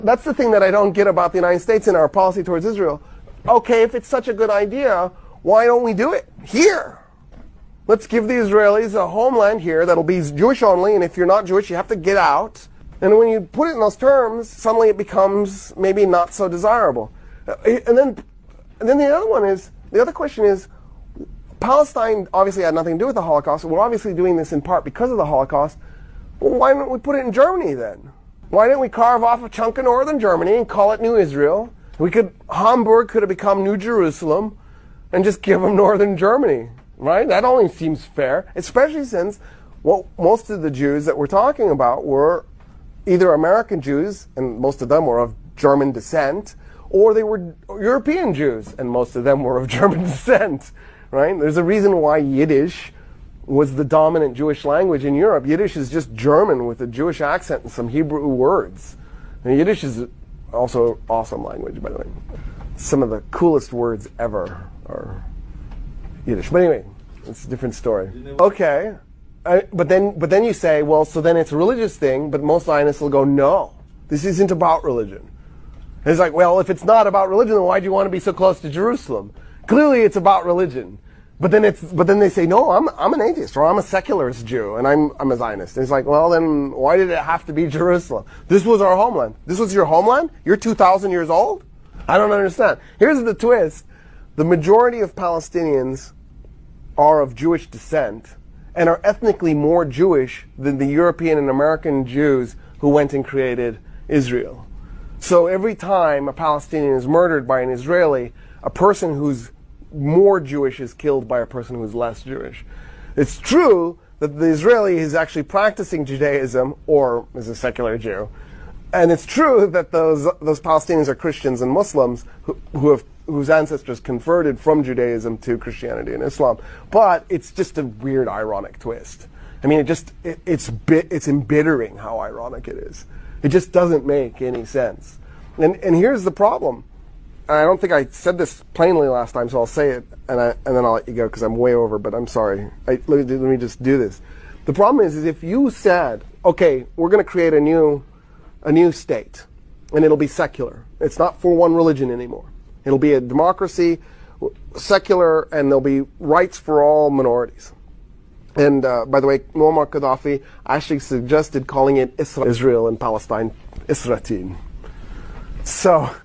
That's the thing that I don't get about the United States and our policy towards Israel. Okay, if it's such a good idea, why don't we do it here? Let's give the Israelis a homeland here that'll be Jewish only, and if you're not Jewish, you have to get out. And when you put it in those terms, suddenly it becomes maybe not so desirable. And then the other question is, Palestine obviously had nothing to do with the Holocaust. We're obviously doing this in part because of the Holocaust. Well, why don't we put it in Germany then? Why didn't we carve off a chunk of northern Germany and call it New Israel? Hamburg could have become New Jerusalem and just give them northern Germany, right? That only seems fair, especially since most of the Jews that we're talking about were either American Jews, and most of them were of German descent, or they were European Jews, and most of them were of German descent, right? There's a reason why Yiddish was the dominant Jewish language in Europe. Yiddish is just German with a Jewish accent and some Hebrew words. And Yiddish is also an awesome language, by the way. Some of the coolest words ever are Yiddish. But anyway, it's a different story. Okay, but then you say, well, so then it's a religious thing, but most Zionists will go, no, this isn't about religion. And it's like, well, if it's not about religion, then why do you want to be so close to Jerusalem? Clearly it's about religion. But then they say, no, I'm an atheist, or I'm a secularist Jew, and I'm a Zionist. And it's like, well, then why did it have to be Jerusalem? This was our homeland. This was your homeland? You're 2,000 years old? I don't understand. Here's the twist. The majority of Palestinians are of Jewish descent and are ethnically more Jewish than the European and American Jews who went and created Israel. So every time a Palestinian is murdered by an Israeli, a person who's more Jewish is killed by a person who's less Jewish. It's true that the Israeli is actually practicing Judaism or is a secular Jew. And it's true that those Palestinians are Christians and Muslims whose ancestors converted from Judaism to Christianity and Islam. But it's just a weird, ironic twist. I mean, it's embittering how ironic it is. It just doesn't make any sense. And here's the problem. I don't think I said this plainly last time, so I'll say it, and then I'll let you go because I'm way over, but I'm sorry. Let me just do this. The problem is if you said, okay, we're going to create a new state, and it'll be secular. It's not for one religion anymore. It'll be a democracy, secular, and there'll be rights for all minorities. And by the way, Muammar Gaddafi actually suggested calling it Israel and Palestine, Isra'il. So,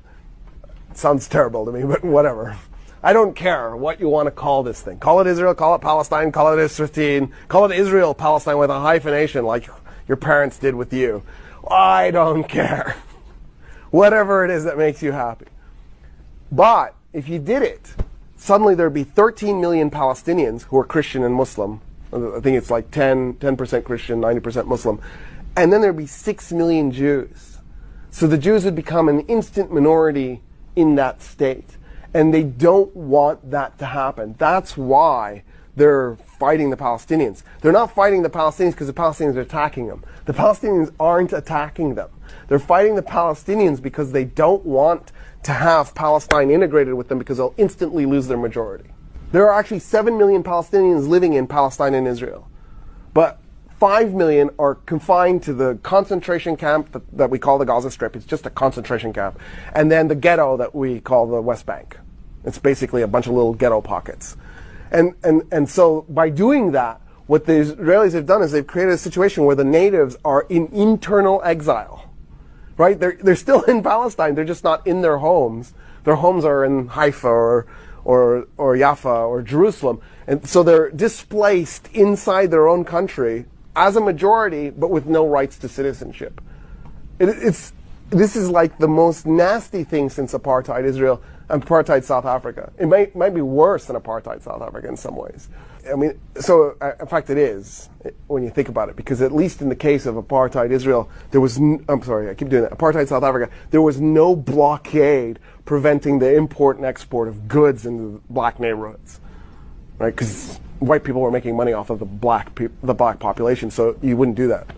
it sounds terrible to me, but whatever. I don't care what you want to call this thing. Call it Israel, call it Palestine, call it Isra'il, call it Israel, Palestine with a hyphenation like your parents did with you. I don't care. Whatever it is that makes you happy. But if you did it, suddenly there'd be 13 million Palestinians who are Christian and Muslim. I think it's like 10% Christian, 90% Muslim. And then there'd be 6 million Jews. So the Jews would become an instant minority in that state. And they don't want that to happen. That's why they're fighting the Palestinians. They're not fighting the Palestinians because the Palestinians are attacking them. The Palestinians aren't attacking them. They're fighting the Palestinians because they don't want to have Palestine integrated with them because they'll instantly lose their majority. There are actually 7 million Palestinians living in Palestine and Israel. But 5 million are confined to the concentration camp that we call the Gaza Strip. It's just a concentration camp. And then the ghetto that we call the West Bank. It's basically a bunch of little ghetto pockets. And so by doing that, what the Israelis have done is they've created a situation where the natives are in internal exile. Right? They're still in Palestine. They're just not in their homes. Their homes are in Haifa or Jaffa or Jerusalem. And so they're displaced inside their own country as a majority, but with no rights to citizenship. This is like the most nasty thing since apartheid Israel, apartheid South Africa. It might be worse than apartheid South Africa in some ways. I mean, so in fact it is when you think about it, because at least in the case of apartheid Israel, there was, apartheid South Africa, there was no blockade preventing the import and export of goods into black neighborhoods, right? Because white people were making money off of the black population, so you wouldn't do that.